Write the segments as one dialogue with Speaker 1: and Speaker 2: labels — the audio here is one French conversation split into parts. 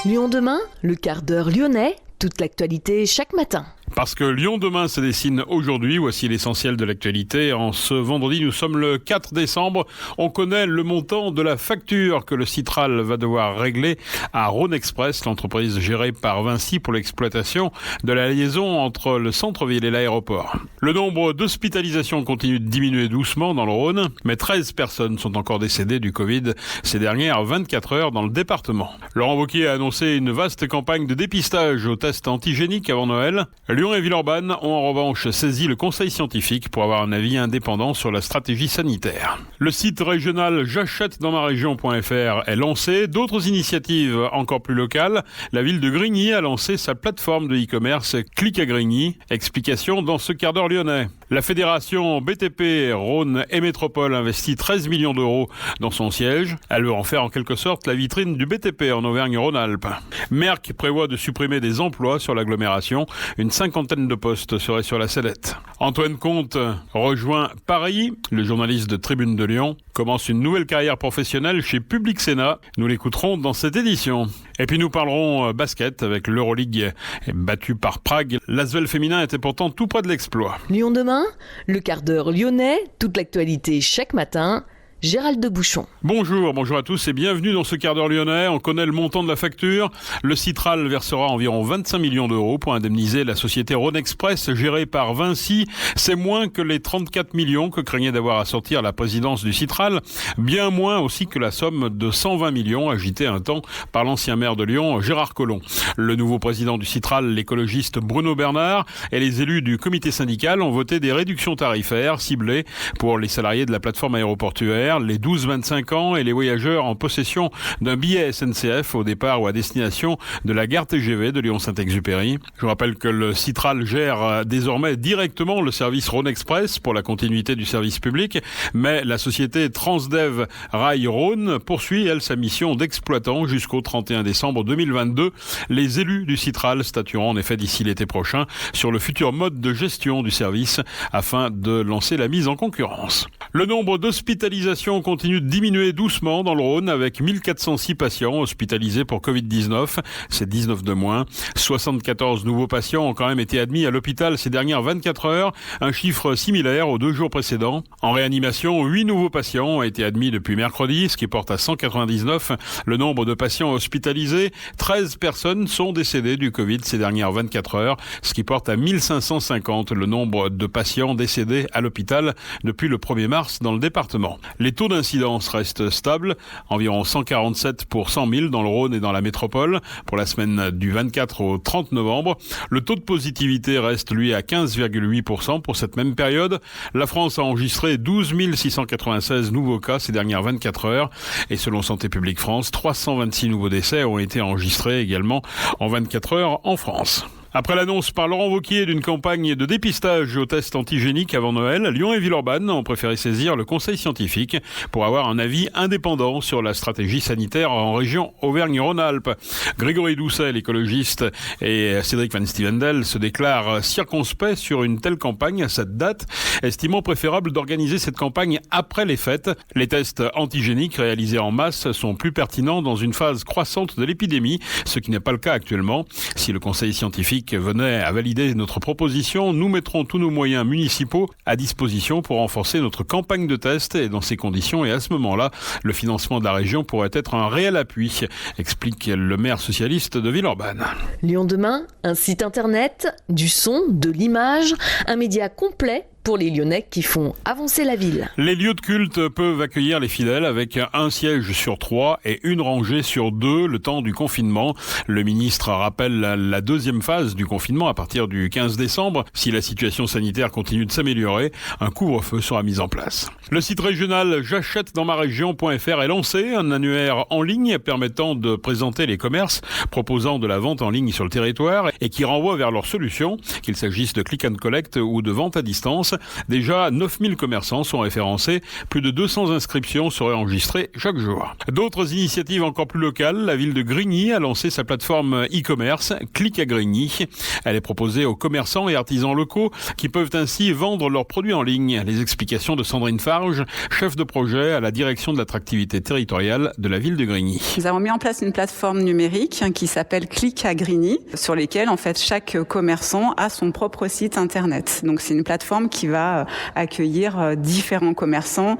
Speaker 1: Lyon demain, le quart d'heure lyonnais, toute l'actualité chaque matin.
Speaker 2: Parce que Lyon demain se dessine aujourd'hui, voici l'essentiel de l'actualité. En ce vendredi, nous sommes le 4 décembre. On connaît le montant de la facture que le Sytral va devoir régler à Rhône Express, l'entreprise gérée par Vinci pour l'exploitation de la liaison entre le centre-ville et l'aéroport. Le nombre d'hospitalisations continue de diminuer doucement dans le Rhône, mais 13 personnes sont encore décédées du Covid ces dernières 24 heures dans le département. Laurent Wauquiez a annoncé une vaste campagne de dépistage aux tests antigéniques avant Noël. Lyon et Villeurbanne ont en revanche saisi le conseil scientifique pour avoir un avis indépendant sur la stratégie sanitaire. Le site régional j'achète-dans-ma-région.fr est lancé. D'autres initiatives encore plus locales. La ville de Grigny a lancé sa plateforme de e-commerce Click à Grigny. Explication dans ce quart d'heure lyonnais. La fédération BTP, Rhône et Métropole investit 13 millions d'euros dans son siège. Elle veut en faire en quelque sorte la vitrine du BTP en Auvergne-Rhône-Alpes. Merck prévoit de supprimer des emplois sur l'agglomération. Une cinquantaine de postes seraient sur la sellette. Antoine Comte rejoint Paris. Le journaliste de Tribune de Lyon commence une nouvelle carrière professionnelle chez Public Sénat. Nous l'écouterons dans cette édition. Et puis nous parlerons basket avec l'Euroleague battue par Prague. L'Asvel féminin était pourtant tout près de l'exploit.
Speaker 1: Lyon demain, le quart d'heure lyonnais, toute l'actualité chaque matin. Gérald de Bouchon.
Speaker 2: Bonjour à tous et bienvenue dans ce quart d'heure lyonnais. On connaît le montant de la facture. Le Sytral versera environ 25 millions d'euros pour indemniser la société Rhône Express gérée par Vinci. C'est moins que les 34 millions que craignait d'avoir à sortir la présidence du Sytral. Bien moins aussi que la somme de 120 millions agitée un temps par l'ancien maire de Lyon, Gérard Collomb. Le nouveau président du Sytral, l'écologiste Bruno Bernard, et les élus du comité syndical ont voté des réductions tarifaires ciblées pour les salariés de la plateforme aéroportuaire, les 12-25 ans et les voyageurs en possession d'un billet SNCF au départ ou à destination de la gare TGV de Lyon-Saint-Exupéry. Je vous rappelle que le Sytral gère désormais directement le service Rhône Express pour la continuité du service public, mais la société Transdev Rail Rhône poursuit, elle, sa mission d'exploitant jusqu'au 31 décembre 2022. Les élus du Sytral statueront en effet d'ici l'été prochain sur le futur mode de gestion du service afin de lancer la mise en concurrence. Le nombre d'hospitalisations continue de diminuer doucement dans le Rhône avec 1406 patients hospitalisés pour Covid-19. C'est 19 de moins. 74 nouveaux patients ont quand même été admis à l'hôpital ces dernières 24 heures, un chiffre similaire aux 2 jours précédents. En réanimation, 8 nouveaux patients ont été admis depuis mercredi, ce qui porte à 199 le nombre de patients hospitalisés. 13 personnes sont décédées du Covid ces dernières 24 heures, ce qui porte à 1550 le nombre de patients décédés à l'hôpital depuis le 1er mars dans le département. Les taux d'incidence restent stables, environ 147 pour 100 000 dans le Rhône et dans la métropole pour la semaine du 24 au 30 novembre. Le taux de positivité reste, lui, à 15,8% pour cette même période. La France a enregistré 12 696 nouveaux cas ces dernières 24 heures. Et selon Santé publique France, 326 nouveaux décès ont été enregistrés également en 24 heures en France. Après l'annonce par Laurent Wauquiez d'une campagne de dépistage aux tests antigéniques avant Noël, Lyon et Villeurbanne ont préféré saisir le conseil scientifique pour avoir un avis indépendant sur la stratégie sanitaire en région Auvergne-Rhône-Alpes. Grégory Doucet, l'écologiste, et Cédric Van Stevendel se déclarent circonspects sur une telle campagne à cette date, estimant préférable d'organiser cette campagne après les fêtes. Les tests antigéniques réalisés en masse sont plus pertinents dans une phase croissante de l'épidémie, ce qui n'est pas le cas actuellement. Si le conseil scientifique venait à valider notre proposition, nous mettrons tous nos moyens municipaux à disposition pour renforcer notre campagne de tests et dans ces conditions et à ce moment-là, le financement de la région pourrait être un réel appui, explique le maire socialiste de Villeurbanne.
Speaker 1: Lyon demain, un site internet, du son, de l'image, un média complet pour les Lyonnais qui font avancer la ville.
Speaker 2: Les lieux de culte peuvent accueillir les fidèles avec un siège sur 3 et une rangée sur 2 le temps du confinement. Le ministre rappelle la deuxième phase du confinement à partir du 15 décembre. Si la situation sanitaire continue de s'améliorer, un couvre-feu sera mis en place. Le site régional j'achète-dans-ma-région.fr est lancé, un annuaire en ligne permettant de présenter les commerces proposant de la vente en ligne sur le territoire et qui renvoie vers leurs solutions, qu'il s'agisse de click and collect ou de vente à distance. France. Déjà, 9000 commerçants sont référencés. Plus de 200 inscriptions seraient enregistrées chaque jour. D'autres initiatives encore plus locales. La ville de Grigny a lancé sa plateforme e-commerce Click à Grigny. Elle est proposée aux commerçants et artisans locaux qui peuvent ainsi vendre leurs produits en ligne. Les explications de Sandrine Farge, chef de projet à la direction de l'attractivité territoriale de la ville de Grigny.
Speaker 3: Nous avons mis en place une plateforme numérique qui s'appelle Click à Grigny, sur lesquelles en fait chaque commerçant a son propre site internet. Donc c'est une plateforme qui va accueillir différents commerçants,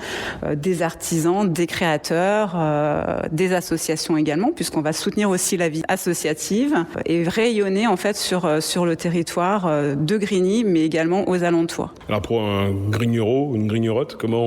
Speaker 3: des artisans, des créateurs, des associations également, puisqu'on va soutenir aussi la vie associative et rayonner en fait sur le territoire de Grigny, mais également aux alentours.
Speaker 2: Alors pour un grignereau ou une grignerotte, comment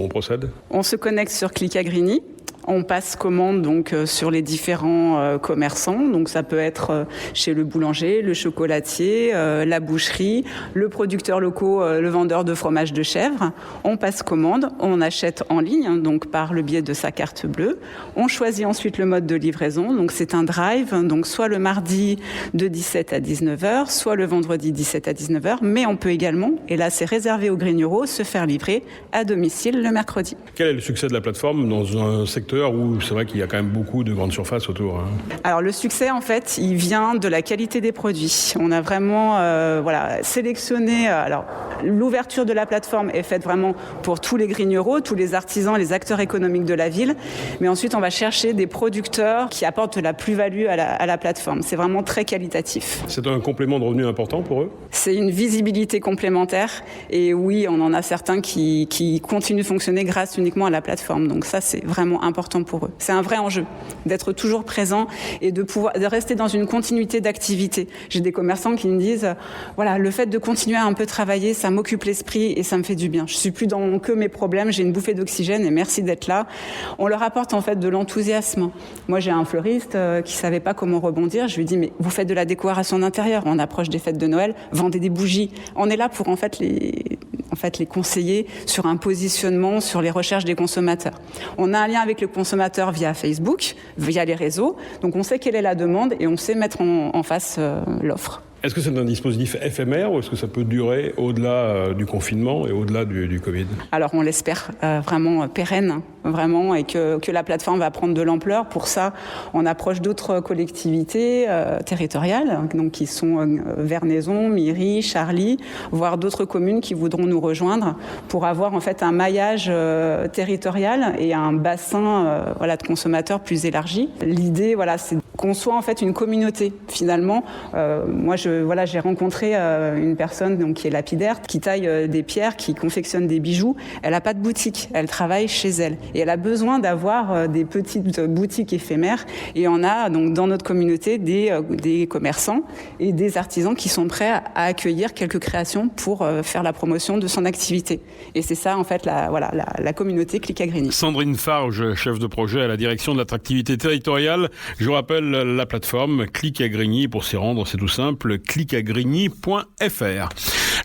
Speaker 2: on procède ? On
Speaker 3: se connecte sur Click à Grigny. On passe commande donc sur les différents commerçants. Donc ça peut être chez le boulanger, le chocolatier, la boucherie, le producteur local, le vendeur de fromage de chèvre. On passe commande, on achète en ligne, donc par le biais de sa carte bleue. On choisit ensuite le mode de livraison. Donc c'est un drive, donc soit le mardi de 17 à 19h, soit le vendredi 17 à 19h. Mais on peut également, et là c'est réservé aux grignereaux, se faire livrer à domicile le mercredi.
Speaker 2: Quel est le succès de la plateforme dans un secteur où c'est vrai qu'il y a quand même beaucoup de grandes surfaces autour.
Speaker 3: Alors le succès, en fait, il vient de la qualité des produits. On a vraiment sélectionné. Alors l'ouverture de la plateforme est faite vraiment pour tous les grignereaux, tous les artisans, les acteurs économiques de la ville. Mais ensuite, on va chercher des producteurs qui apportent de la plus-value à la plateforme. C'est vraiment très qualitatif.
Speaker 2: C'est un complément de revenu important pour eux ?
Speaker 3: C'est une visibilité complémentaire. Et oui, on en a certains qui continuent de fonctionner grâce uniquement à la plateforme. Donc ça, c'est vraiment important pour eux. C'est un vrai enjeu d'être toujours présent et de rester dans une continuité d'activité. J'ai des commerçants qui me disent voilà, le fait de continuer à un peu travailler, ça m'occupe l'esprit et ça me fait du bien. Je suis plus dans que mes problèmes, j'ai une bouffée d'oxygène et merci d'être là. On leur apporte en fait de l'enthousiasme. Moi, j'ai un fleuriste qui savait pas comment rebondir. Je lui dis mais vous faites de la décoration d'intérieur, on approche des fêtes de Noël, vendez des bougies. On est là pour en fait les conseiller sur un positionnement, sur les recherches des consommateurs. On a un lien avec le consommateur via Facebook, via les réseaux. Donc on sait quelle est la demande et on sait mettre en face l'offre.
Speaker 2: Est-ce que c'est un dispositif éphémère ou est-ce que ça peut durer au-delà du confinement et au-delà du Covid ?
Speaker 3: Alors on l'espère vraiment pérenne, vraiment, et que la plateforme va prendre de l'ampleur. Pour ça, on approche d'autres collectivités territoriales, donc qui sont Vernaison, Miry, Charly, voire d'autres communes qui voudront nous rejoindre pour avoir en fait un maillage territorial et un bassin de consommateurs plus élargi. L'idée, c'est qu'on soit en fait une communauté finalement. Moi, j'ai rencontré une personne donc, qui est lapidaire, qui taille des pierres, qui confectionne des bijoux. Elle n'a pas de boutique, elle travaille chez elle. Et elle a besoin d'avoir des petites boutiques éphémères. Et on a donc dans notre communauté des commerçants et des artisans qui sont prêts à accueillir quelques créations pour faire la promotion de son activité. Et c'est ça en fait la communauté Click à Grigny.
Speaker 2: Sandrine Farge, chef de projet à la direction de l'attractivité territoriale. Je vous rappelle la plateforme Click à Grigny. Pour s'y rendre, c'est tout simple, clickagrigny.fr.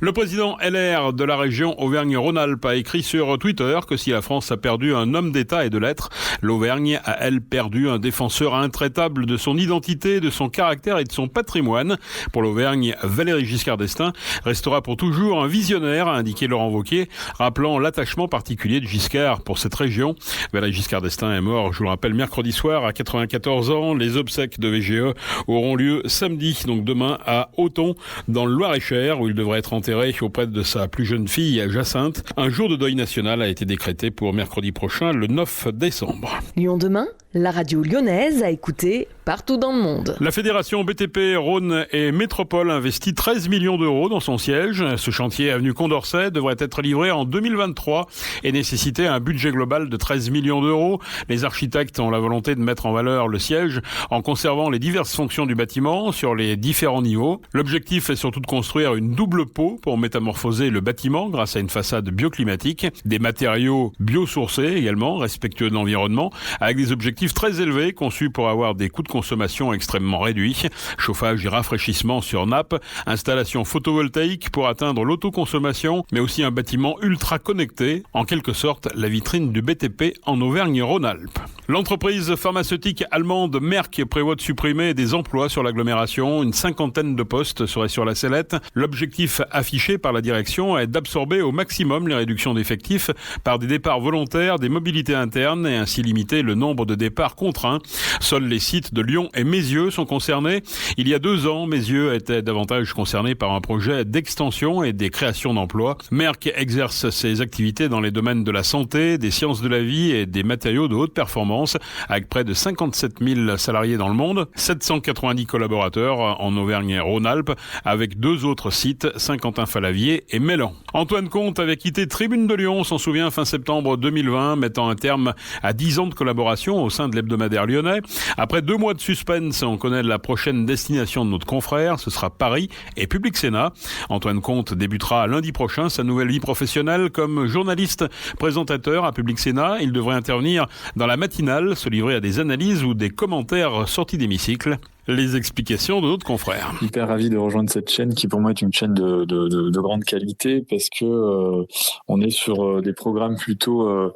Speaker 2: Le président LR de la région Auvergne-Rhône-Alpes a écrit sur Twitter que si la France a perdu un homme d'État et de lettres, l'Auvergne a, elle, perdu un défenseur intraitable de son identité, de son caractère et de son patrimoine. Pour l'Auvergne, Valéry Giscard d'Estaing restera pour toujours un visionnaire, a indiqué Laurent Wauquiez, rappelant l'attachement particulier de Giscard pour cette région. Valéry Giscard d'Estaing est mort, je vous le rappelle, mercredi soir à 94 ans. Les obsèques de VGE auront lieu samedi, donc demain, à Auton, dans le Loir-et-Cher, où il devrait être enterré auprès de sa plus jeune fille, Jacinthe. Un jour de deuil national a été décrété pour mercredi prochain, le 9 décembre.
Speaker 1: Lyon demain, la radio lyonnaise a écouté partout dans le monde.
Speaker 2: La fédération BTP Rhône et Métropole investit 13 millions d'euros dans son siège. Ce chantier avenue Condorcet devrait être livré en 2023 et nécessiter un budget global de 13 millions d'euros. Les architectes ont la volonté de mettre en valeur le siège en conservant les diverses fonctions du bâtiment sur les différents niveaux. L'objectif est surtout de construire une double peau pour métamorphoser le bâtiment grâce à une façade bioclimatique, des matériaux biosourcés également, respectueux de l'environnement, avec des objectifs objectif très élevé conçu pour avoir des coûts de consommation extrêmement réduits. Chauffage et rafraîchissement sur nappe, installation photovoltaïque pour atteindre l'autoconsommation, mais aussi un bâtiment ultra connecté, en quelque sorte la vitrine du BTP en Auvergne-Rhône-Alpes. L'entreprise pharmaceutique allemande Merck prévoit de supprimer des emplois sur l'agglomération. Une 50aine de postes seraient sur la sellette. L'objectif affiché par la direction est d'absorber au maximum les réductions d'effectifs par des départs volontaires, des mobilités internes et ainsi limiter le nombre de départs contraints. Seuls les sites de Lyon et Meyzieux sont concernés. Il y a 2 ans, Meyzieux était davantage concerné par un projet d'extension et des créations d'emplois. Merck exerce ses activités dans les domaines de la santé, des sciences de la vie et des matériaux de haute performance, avec près de 57 000 salariés dans le monde, 790 collaborateurs en Auvergne-Rhône-Alpes, avec 2 autres sites, Saint-Quentin-Falavier et Mélan. Antoine Comte avait quitté Tribune de Lyon, on s'en souvient, fin septembre 2020, mettant un terme à 10 ans de collaboration au sein de l'hebdomadaire lyonnais. Après 2 mois de suspense, on connaît la prochaine destination de notre confrère, ce sera Paris et Public Sénat. Antoine Comte débutera lundi prochain sa nouvelle vie professionnelle comme journaliste présentateur à Public Sénat. Il devrait intervenir dans la matinale, se livrer à des analyses ou des commentaires sortis d'hémicycle. Les explications de notre confrère.
Speaker 4: Hyper ravi de rejoindre cette chaîne qui pour moi est une chaîne de grande qualité parce que on est sur des programmes plutôt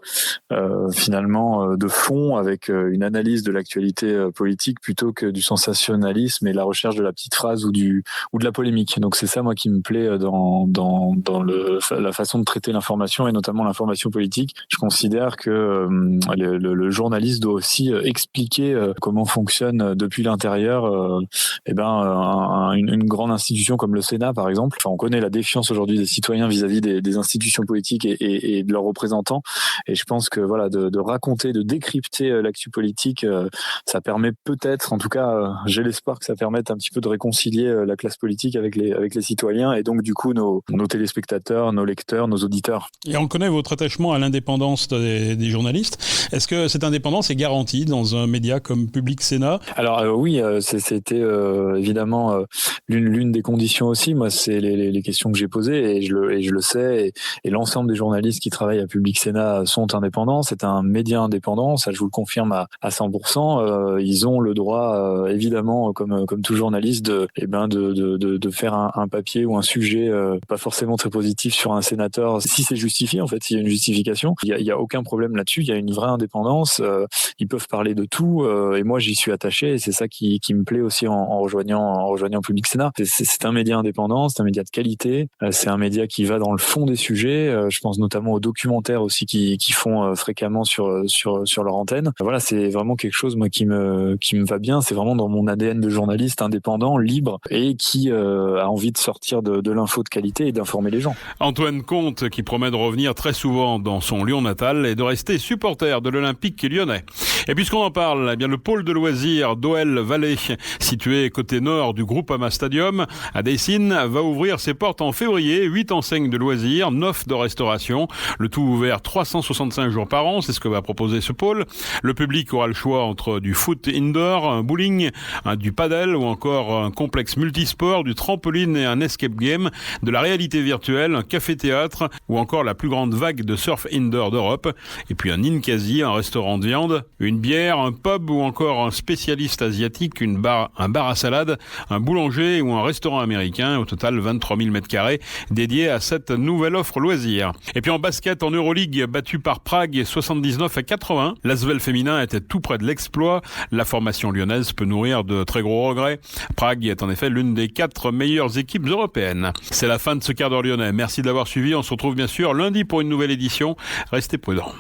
Speaker 4: finalement de fond avec une analyse de l'actualité politique plutôt que du sensationnalisme et la recherche de la petite phrase ou de la polémique. Donc c'est ça moi qui me plaît dans la façon de traiter l'information et notamment l'information politique. Je considère que le journaliste doit aussi expliquer comment fonctionne depuis l'intérieur une grande institution comme le Sénat par exemple. Enfin, on connaît la défiance aujourd'hui des citoyens vis-à-vis des institutions politiques et de leurs représentants, et je pense que voilà, de raconter, de décrypter l'actu politique, ça permet peut-être, en tout cas j'ai l'espoir que ça permette un petit peu de réconcilier la classe politique avec les citoyens et donc du coup nos téléspectateurs, nos lecteurs, nos auditeurs.
Speaker 2: Et on connaît votre attachement à l'indépendance des journalistes. Est-ce que cette indépendance est garantie dans un média comme Public Sénat ?
Speaker 4: Alors oui, c'était évidemment l'une des conditions aussi. Moi, c'est les questions que j'ai posées et je le sais. Et l'ensemble des journalistes qui travaillent à Public Sénat sont indépendants. C'est un média indépendant, ça je vous le confirme à 100%. Ils ont le droit, évidemment, comme tout journaliste, de faire un papier ou un sujet pas forcément très positif sur un sénateur, si c'est justifié. En fait, s'il y a une justification, il y a aucun problème là-dessus. Il y a une vraie indépendance. Ils peuvent parler de tout. Et moi, j'y suis attaché. Et c'est ça qui me plaît aussi en rejoignant Public Sénat. C'est un média indépendant, c'est un média de qualité, c'est un média qui va dans le fond des sujets. Je pense notamment aux documentaires aussi qui font fréquemment sur leur antenne. Voilà, c'est vraiment quelque chose moi qui me va bien. C'est vraiment dans mon ADN de journaliste indépendant, libre et qui a envie de sortir de l'info de qualité et d'informer les gens.
Speaker 2: Antoine Comte qui promet de revenir très souvent dans son Lyon natal et de rester supporter de l'Olympique lyonnais. Et puisqu'on en parle, eh bien le pôle de loisirs d'OL Vallée, situé côté nord du Groupama Stadium à Dessines, va ouvrir ses portes en février. 8 enseignes de loisirs, 9 de restauration, le tout ouvert 365 jours par an, c'est ce que va proposer ce pôle. Le public aura le choix entre du foot indoor, un bowling, du padel ou encore un complexe multisport, du trampoline et un escape game, de la réalité virtuelle, un café-théâtre ou encore la plus grande vague de surf indoor d'Europe. Et puis un Ninkasi, un restaurant de viande, une bière, un pub ou encore un spécialiste asiatique, un bar à salade, un boulanger ou un restaurant américain. Au total, 23 000 m² dédiés à cette nouvelle offre loisir. Et puis en basket, en Euroleague, battu par Prague 79-80, l'Asvel féminin était tout près de l'exploit. La formation lyonnaise peut nourrir de très gros regrets. Prague est en effet l'une des 4 meilleures équipes européennes. C'est la fin de ce quart d'heure lyonnais. Merci de l'avoir suivi. On se retrouve bien sûr lundi pour une nouvelle édition. Restez prudents.